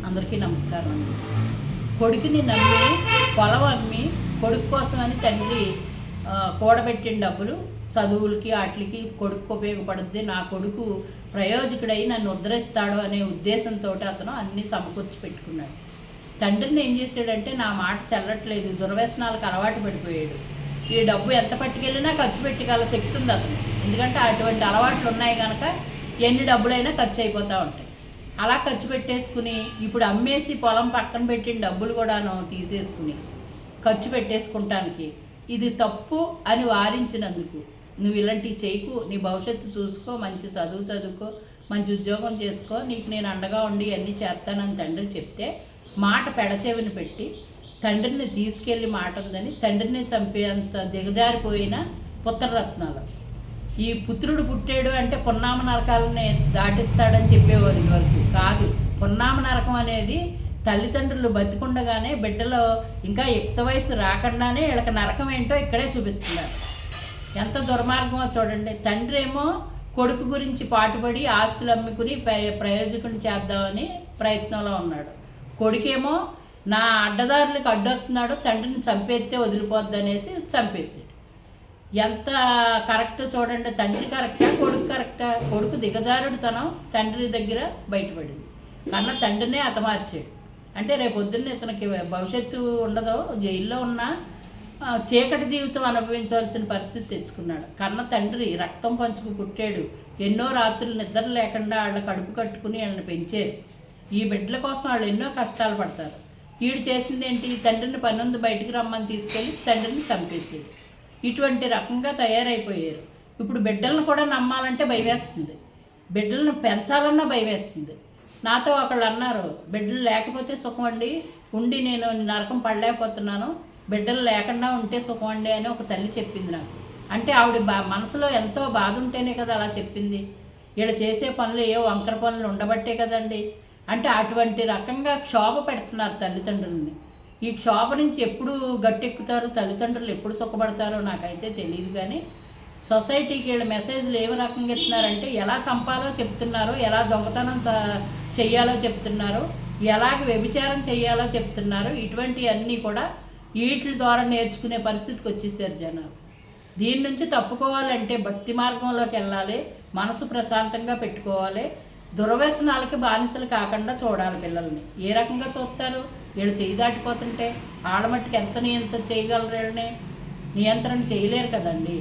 అందరికీ నమస్కారం అండి. కొడుకుని నమ్మి పొలం అమ్మి కొడుకు కోసమని తండ్రి కూడబెట్టిన డబ్బులు చదువులకి వాటికి కొడుకు ఉపయోగపడుద్ది, నా కొడుకు ప్రయోజకుడై నన్ను ఉద్ధరిస్తాడు అనే ఉద్దేశంతో అతను అన్నీ సమకూర్చి పెట్టుకున్నాడు. తండ్రిని ఏం చేశాడంటే, నా మాట చెల్లట్లేదు, దుర్వ్యసనాలకు అలవాటు పడిపోయాడు. ఈ డబ్బు ఎంత పట్టుకెళ్ళినా ఖర్చు పెట్టగల శక్తి ఉంది అతను, ఎందుకంటే అటువంటి అలవాట్లు ఉన్నాయి కనుక ఎన్ని డబ్బులైనా ఖర్చు అయిపోతూ ఉంటాయి. అలా ఖర్చు పెట్టేసుకుని ఇప్పుడు అమ్మేసి పొలం పక్కన పెట్టిన డబ్బులు కూడాను తీసేసుకుని ఖర్చు పెట్టేసుకుంటానికి ఇది తప్పు అని వారించినందుకు, నువ్వు ఇలాంటివి చేయకు, నీ భవిష్యత్తు చూసుకో, మంచి చదువు చదువుకో, మంచి ఉద్యోగం చేసుకో, నీకు నేను అండగా ఉండి అన్నీ చేస్తానని తండ్రి చెప్తే మాట పెడచెవిని పెట్టి తండ్రిని తీసుకెళ్ళి మాట ఉందని తండ్రిని చంపేంత దిగజారిపోయిన పుత్రరత్నాలు. ఈ పుత్రుడు పుట్టాడు అంటే పున్నామ నరకాలని దాటిస్తాడని చెప్పేవారు వరకు కాదు. పున్నామ నరకం అనేది తల్లిదండ్రులు బతికుండగానే బిడ్డలో ఇంకా యుక్త వయసు రాకుండానే వీళ్ళకి నరకం ఏంటో ఇక్కడే చూపిస్తున్నారు. ఎంత దుర్మార్గమో చూడండి. తండ్రి ఏమో కొడుకు గురించి పాటుపడి ఆస్తులు అమ్ముకుని ప్రయోజకుని చేద్దామని ప్రయత్నంలో ఉన్నాడు. కొడుకేమో నా అడ్డదారులకు అడ్డొస్తున్నాడు, తండ్రిని చంపేస్తే వదిలిపోద్ది అనేసి చంపేసాడు. ఎంత కరెక్ట్ చూడండి. తండ్రి కరెక్టా, కొడుకు కరెక్టా? కొడుకు దిగజారుడుతనం తండ్రి దగ్గర బయటపడింది, కన్నా తండ్రినే హతమార్చాడు. అంటే రేపొద్దున్న ఇతనికి భవిష్యత్తు ఉండదో, జైల్లో ఉన్న చీకటి జీవితం అనుభవించవలసిన పరిస్థితి తెచ్చుకున్నాడు. కన్న తండ్రి రక్తం పంచుకు పుట్టాడు, ఎన్నో రాత్రులు నిద్ర లేకుండా వాళ్ళ కడుపు కట్టుకుని వాళ్ళని పెంచారు. ఈ బిడ్డల కోసం వాళ్ళు ఎన్నో కష్టాలు పడతారు. వీడు చేసింది ఏంటి? తండ్రిని పనుంది బయటికి రమ్మని తీసుకెళ్ళి తండ్రిని చంపేసేది. ఇటువంటి రకంగా తయారైపోయారు. ఇప్పుడు బిడ్డలను కూడా నమ్మాలంటే భయమేస్తుంది, బిడ్డలను పెంచాలన్నా భయమేస్తుంది. నాతో ఒకళ్ళు అన్నారు, బిడ్డలు లేకపోతే సుఖం అండి, ఉండి నేను నరకం పడలేకపోతున్నాను, బిడ్డలు లేకుండా ఉంటే సుఖం అండి అని ఒక తల్లి చెప్పింది నాకు. అంటే ఆవిడ మనసులో ఎంతో బాధ ఉంటేనే కదా అలా చెప్పింది. వీళ్ళు చేసే పనులు ఏవో వంకర పనులు ఉండబట్టే కదండి. అంటే అటువంటి రకంగా క్షోభ పెడుతున్నారు తల్లిదండ్రులని. ఈ క్షోభ నుంచి ఎప్పుడు గట్టెక్కుతారు తల్లిదండ్రులు, ఎప్పుడు సుఖపడతారో నాకైతే తెలియదు. కానీ సొసైటీకి వీళ్ళ మెసేజ్లు ఏ రకంగా ఇస్తున్నారంటే, ఎలా చంపాలో చెప్తున్నారో, ఎలా దొంగతనం చెయ్యాలో చెప్తున్నారో, ఎలాగ వ్యభిచారం చెయ్యాలో చెప్తున్నారు. ఇటువంటివన్నీ కూడా వీటి ద్వారా నేర్చుకునే పరిస్థితికి వచ్చేసారు జనాలు. దీని నుంచి తప్పుకోవాలంటే భక్తి మార్గంలోకి వెళ్ళాలి, మనసు ప్రశాంతంగా పెట్టుకోవాలి, దుర్వ్యసనాలకి బానిసలు కాకుండా చూడాలి పిల్లల్ని. ఏ రకంగా చూస్తారు? వీళ్ళు చేయి దాటిపోతుంటే వాళ్ళ మట్టుకు ఎంత నియంత్రణ చేయగలరు? వీళ్ళని నియంత్రణ చేయలేరు కదండి.